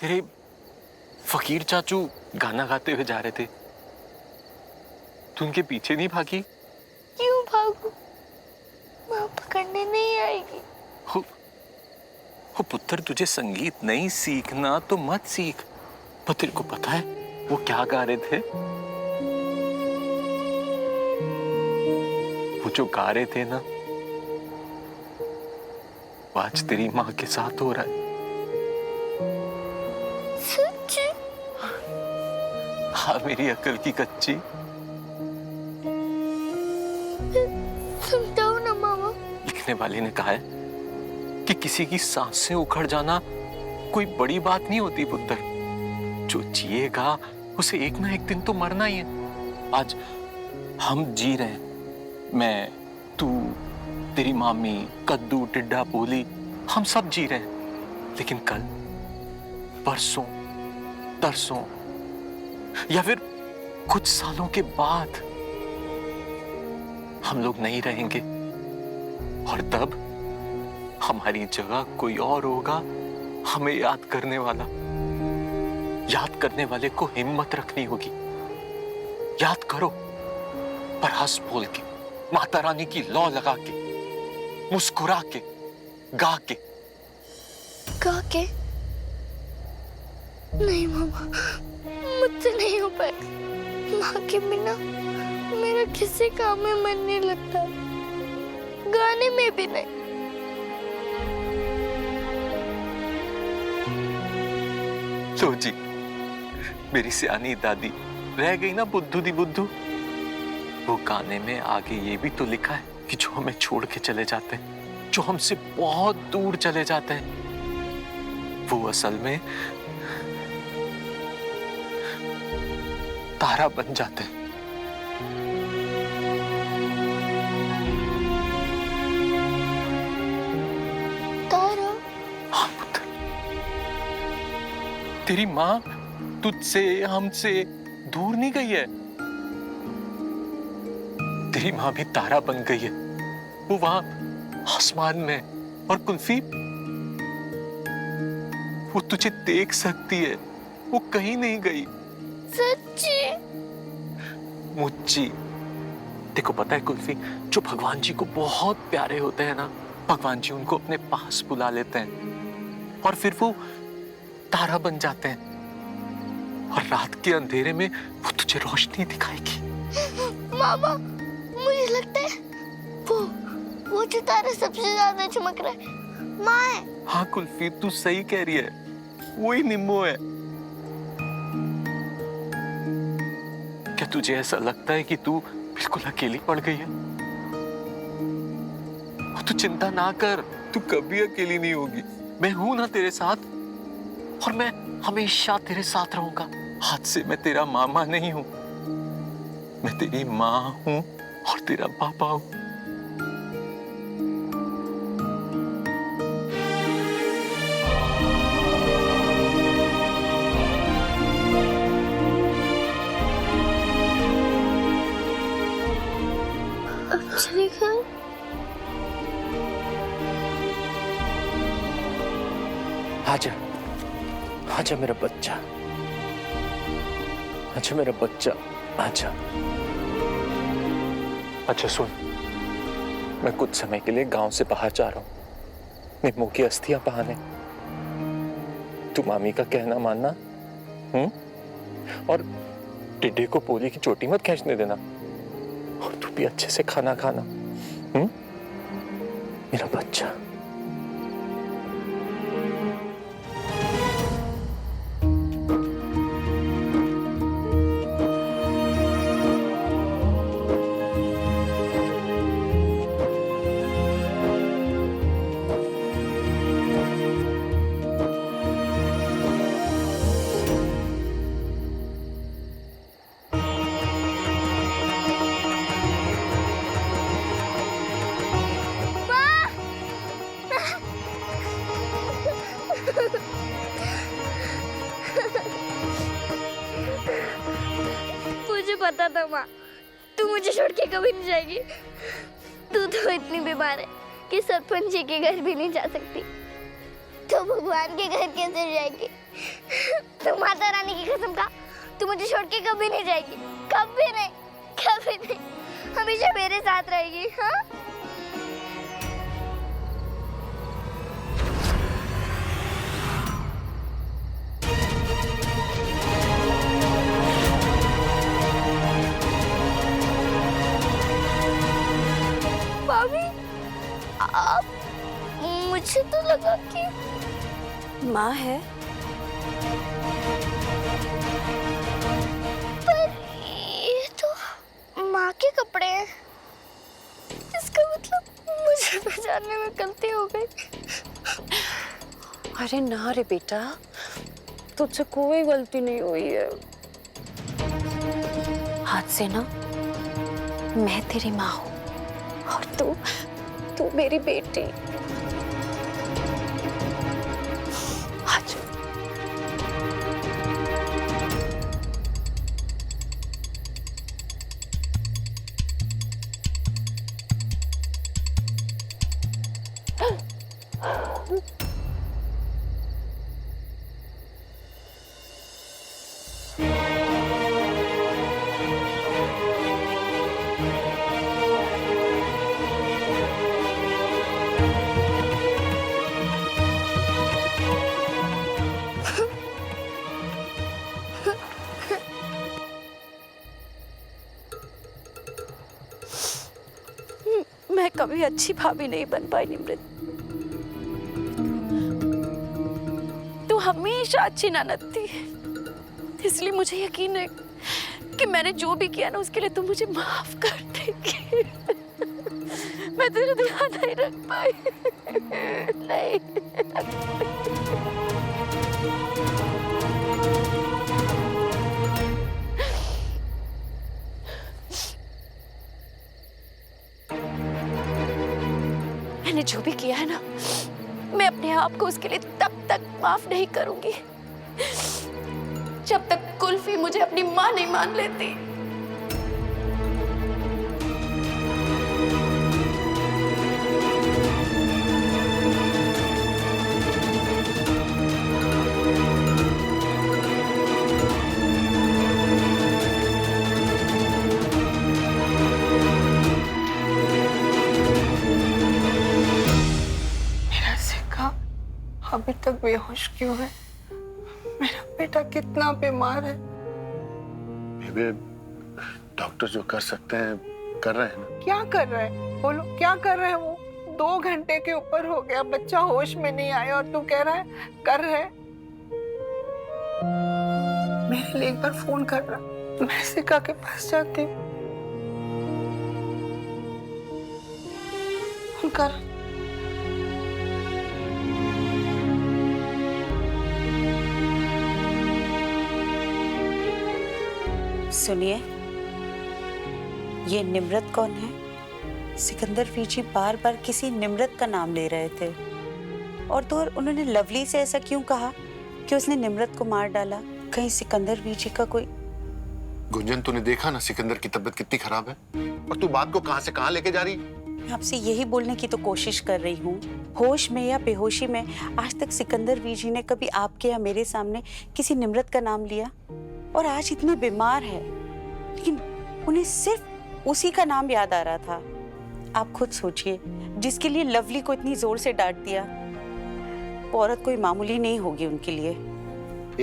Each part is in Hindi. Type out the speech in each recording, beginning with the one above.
तेरे फकीर चाचू गाना गाते हुए जा रहे थे, तू उनके पीछे नहीं भागी? क्यों भागू? माँ पकड़ने नहीं आएगी। हो पुत्र, तुझे संगीत नहीं सीखना तो मत सीख। पर तेरे को पता है वो क्या गा रहे थे? वो जो गा रहे थे ना, वो आज तेरी माँ के साथ हो रहा है। सच? हाँ मेरी अकल की कच्ची। समझाओ ना मामा। लिखने वाले ने कहा है कि किसी की सांसें उखड़ जाना कोई बड़ी बात नहीं होती पुत्र। जो जिएगा उसे एक ना एक दिन तो मरना ही है। आज हम जी रहे हैं, मैं, तू, तेरी मामी, कद्दू, टिड्डा, पोली, हम सब जी रहे हैं। लेकिन कल, परसों, तरसों या फिर कुछ सालों के बाद हम लोग नहीं रहेंगे और तब हमारी जगह कोई और होगा, हमें याद करने वाला। याद करने वाले को हिम्मत रखनी होगी। याद करो, पर हंस बोल के, माता रानी की लौ लगा के, मुस्कुरा के, गा के। गा के? नहीं मामा, मुझसे नहीं हो पाएगा। माँ के बिना मेरा किसी काम में मन नहीं लगता, गाने में भी नहीं। लो जी, मेरी सियानी दादी रह गई ना बुद्धू दी बुद्धू। वो गाने में आगे ये भी तो लिखा है कि जो हमें छोड़ के चले जाते हैं, जो हमसे बहुत दूर चले जाते हैं, वो असल में तारा बन जाते हैं। तारा? हाँ पुत्र, तेरी माँ तुझसे, हमसे दूर नहीं गई है। तेरी माँ भी तारा बन गई है। वो वहां आसमान में। और कुल्फी, वो तुझे देख सकती है, वो कहीं नहीं गई। सच्ची? मुच्ची। देखो पता है कुल्फी, जो भगवान जी को बहुत प्यारे होते हैं ना, भगवान जी उनको अपने पास बुला लेते हैं और फिर वो तारा बन जाते हैं और रात के अंधेरे में वो तुझे रोशनी दिखाएगी। मामा, मुझे लगता है वो जो तारा सबसे ज्यादा चमक रहा है माँ है। हाँ कुल्फी, तू सही कह रही है, वही निम्मो है। क्या तुझे ऐसा लगता है कि तू बिल्कुल अकेली पड़ गई है? तू चिंता ना कर, तू कभी अकेली नहीं होगी। मैं हूं ना तेरे साथ, और मैं हमेशा तेरे साथ रहूंगा। आज से मैं तेरा मामा नहीं हूं, मैं तेरी माँ हूं और तेरा पापा हूं। आजा, आजा मेरा बच्चा, आजा मेरा बच्चा, आजा। अच्छा सुन, मैं कुछ समय के लिए गांव से बाहर जा रहा हूं, निम्मो की अस्थियां बहाने। तू मामी का कहना मानना, और टिड्डे को पोली की चोटी मत खींचने देना, और तू भी अच्छे से खाना खाना, मेरा बच्चा। मुझे पता था माँ, तू मुझे छोड़ के कभी नहीं जाएगी। तू तो इतनी बीमार है कि सरपंच जी के घर भी नहीं जा सकती, तो भगवान के घर कैसे जाएगी? तू माता रानी की कसम खा, तू मुझे छोड़ के कभी नहीं जाएगी, कभी नहीं, कभी नहीं, हमेशा मेरे साथ रहेगी। हाँ? भाभी, आप, मुझे तो लगा कि माँ है। पर ये तो माँ के कपड़े हैं। इसका मतलब मुझे पहचानने में गलती हो गई। अरे ना रे बेटा, तुझसे कोई गलती नहीं हुई है। आज से ना मैं तेरी माँ हूँ और तू मेरी बेटी। आज मैं कभी अच्छी भाभी नहीं बन पाई निमृत। तू हमेशा अच्छी ननद थी, इसलिए मुझे यकीन है कि मैंने जो भी किया ना उसके लिए तू मुझे माफ कर देगी। मैं तेरा ध्यान नहीं रख पाई। नहीं। मैंने जो भी किया है ना, मैं अपने आप को उसके लिए तब तक माफ नहीं करूंगी जब तक कुल्फी मुझे अपनी माँ नहीं मान लेती। अभी तक बेहोश क्यों है? मेरा बेटा कितना बीमार है। बेबे, डॉक्टर जो कर सकते हैं कर रहे हैं ना। क्या कर रहे हैं? बोलो क्या कर रहे हैं वो? 2 घंटे के ऊपर हो गया, बच्चा होश में नहीं आया और तू कह रहा है कर रहे? मेरे लिए एक बार फोन कर रहा, मैं सिका के पास जाती हूँ। कर। सुनिए, ये निम्रत कौन है? सिकंदर वीजी बार बार किसी निम्रत का नाम ले रहे थे और तो और उन्होंने लवली से ऐसा क्यों कहा कि उसने निम्रत को मार डाला? कहीं सिकंदर वीजी का कोई... गुंजन, तूने देखा ना सिकंदर की तबीयत कितनी खराब है और तू बात को कहां से कहां लेके जा रही? मैं आपसे यही बोलने की तो कोशिश कर रही हूँ, होश में या बेहोशी में आज तक सिकंदर वीजी ने कभी आपके या मेरे सामने किसी निम्रत का नाम लिया? और आज इतने बीमार है लेकिन उन्हें सिर्फ उसी का नाम याद आ रहा था। आप खुद सोचिए, जिसके लिए लवली को इतनी जोर से डांट दिया, वो औरत कोई मामूली नहीं होगी उनके लिए।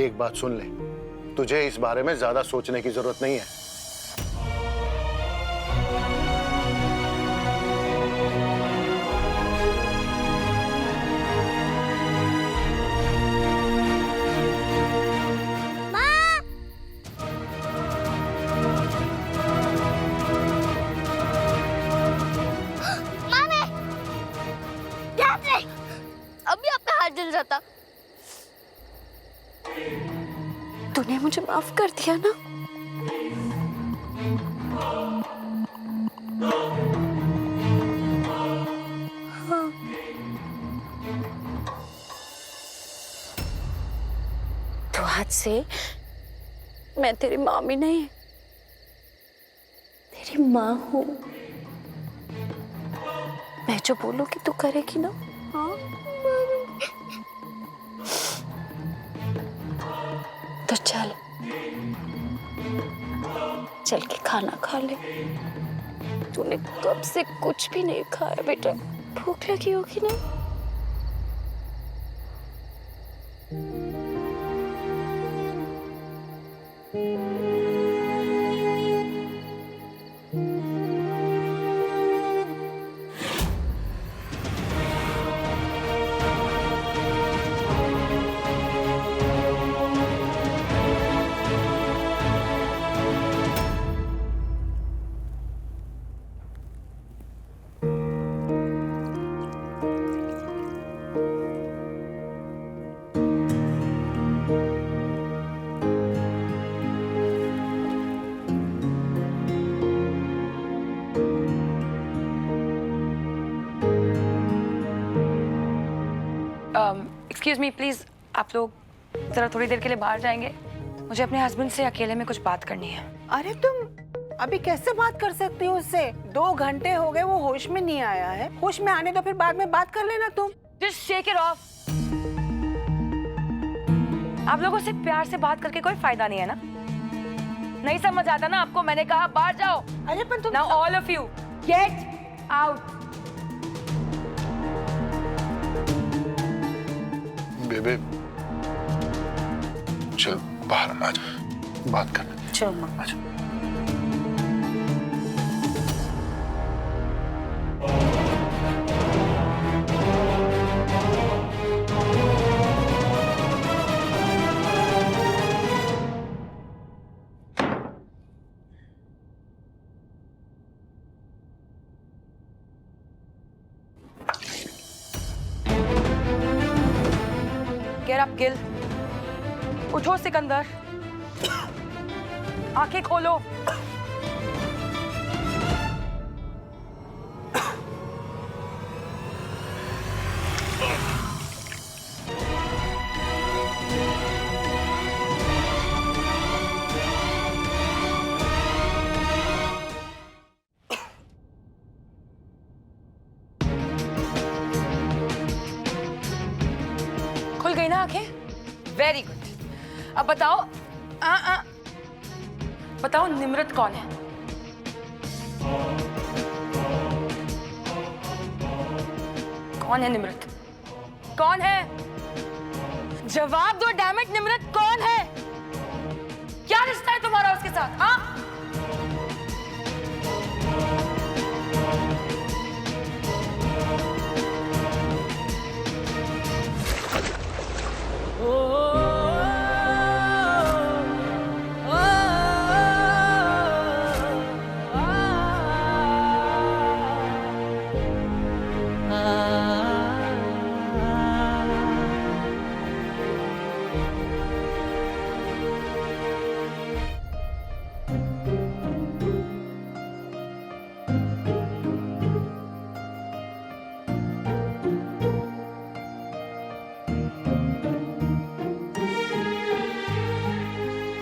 एक बात सुन ले, तुझे इस बारे में ज्यादा सोचने की जरूरत नहीं है। अभी आपका हाथ जल जाता। तूने मुझे माफ कर दिया ना? हाँ। तो आज से मैं तेरी मामी नहीं, तेरी माँ हूँ। मैं जो बोलूंगी तू करेगी ना? हाँ। तो चल के खाना खा ले। तूने कब से कुछ भी नहीं खाया बेटा, भूख लगी होगी ना? एक्सक्यूज मी प्लीज, आप लोग जरा थोड़ी देर के लिए बाहर जाएंगे? मुझे अपने हस्बैंड से अकेले में कुछ बात करनी है। अरे तुम अभी कैसे बात कर सकती हो उससे? 2 घंटे हो गए, वो होश में नहीं आया है। होश में आने दो, फिर बाद में बात कर लेना तुम। Just shake it of. आप लोगों से प्यार से बात करके कोई फायदा नहीं है ना? नहीं समझ आता ना आपको? मैंने कहा बाहर जाओ। अरे पर तुम now all of you get out. बेबे चल बाहर आ जा, बात करना। चलो माँ। आजा। Get up Gill. उठो सिकंदर, आंखें खोलो। खुल गई ना आंखें? Very good. अब बताओ बताओ निम्रत कौन है? कौन है निम्रत? कौन है? जवाब दो डैम इट। निम्रत कौन है? क्या रिश्ता है तुम्हारा उसके साथ? हाँ,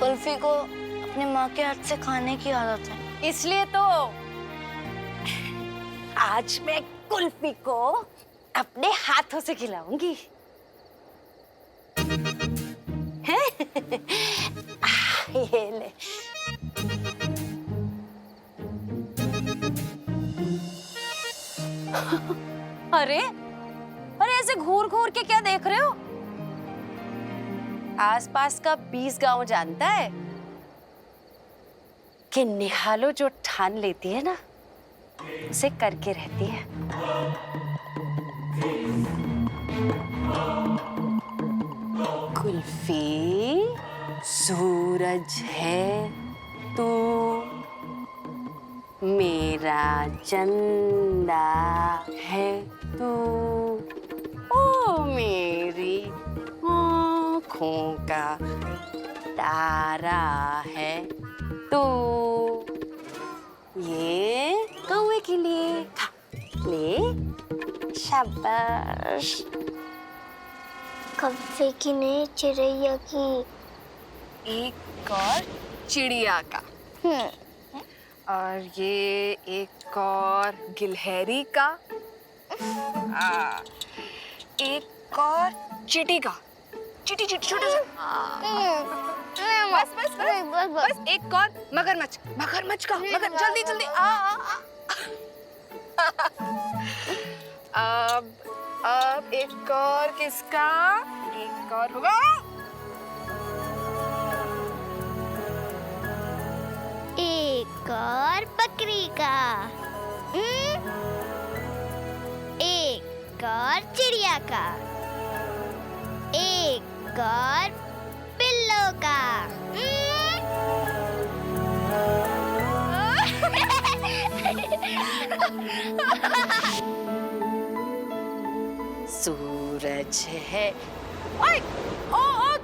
कुल्फी को अपनी माँ के हाथ से खाने की आदत है, इसलिए तो आज मैं कुल्फी को अपने हाथों से खिलाऊंगी। हैं? ये ले। अरे अरे ऐसे घूर घूर के क्या देख रहे हो? आसपास का 20 गांव जानता है कि निहालो जो ठान लेती है ना, उसे करके रहती है। कुल्फी, सूरज है तू, मेरा चंदा है तू, ओ मेरी आँखों का तारा है तू। ये कौवे के लिए खा ले। शाबाश। कौवे की नहीं, चिड़ैया की। एक और चिड़िया का, और ये एक और गिलहरी का, एक और चींटी का। चींटी चींटी छोटा सा। बस एक कौन? मगरमच्छ, मगरमच्छ का, मगर जल्दी जल्दी आ। अब एक और किसका? एक और होगा। एक और बकरी का, एक और चिड़िया का, एक और पिल्लो का। सूरज है। ओए, ओ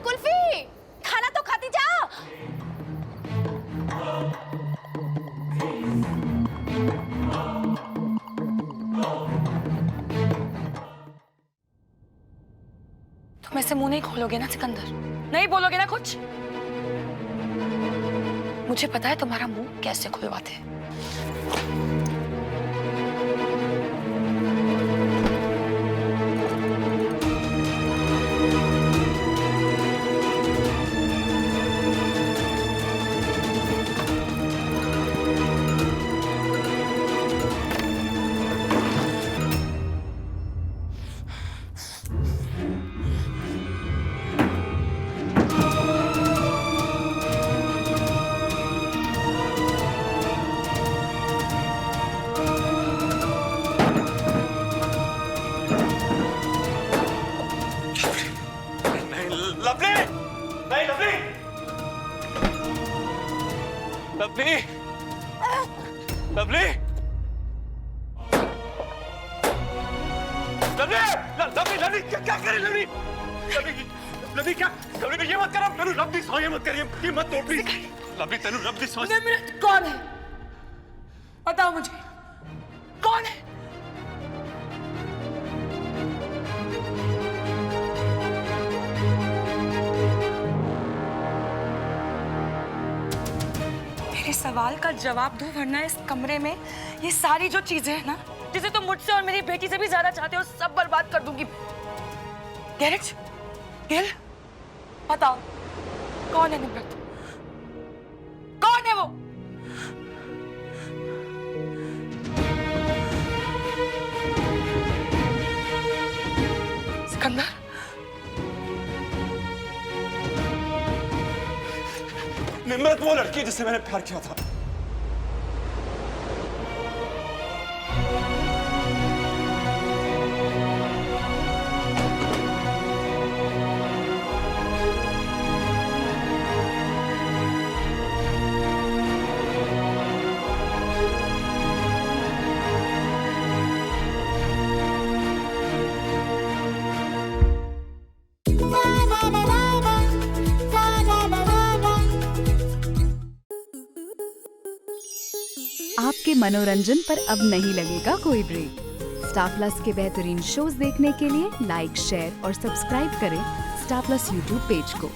कुल्फी, खाना तो खाती जा। तुम ऐसे मुंह नहीं खोलोगे ना सिकंदर? नहीं बोलोगे ना कुछ? मुझे पता है तुम्हारा मुंह कैसे खुलवाते हैं। Lovely, lovely, lovely, lovely, lovely, क्या करे लवली? लवली, लवली क्या? लवली ये मत करो, तेनू रब दी सौ ये मत करिए, ये मत तोड़ प्लीज। लवली तेनू रब दी सौ। निमृत कौन है? बताओ मुझे, कौन है? मेरे सवाल का जवाब दो, वरना इस कमरे में ये सारी जो चीजें हैं ना, जिसे तुम मुझसे और मेरी बेटी से भी ज्यादा चाहते हो, सब बर्बाद कर दूंगी। गैरेज, गिल, बताओ कौन है निमृत? कौन है वो? सिकंदर, निमृत वो लड़की जिससे मैंने प्यार किया था। आपके मनोरंजन पर अब नहीं लगेगा कोई ब्रेक। स्टार प्लस के बेहतरीन शोज देखने के लिए लाइक, शेयर और सब्सक्राइब करें स्टार प्लस यूट्यूब पेज को।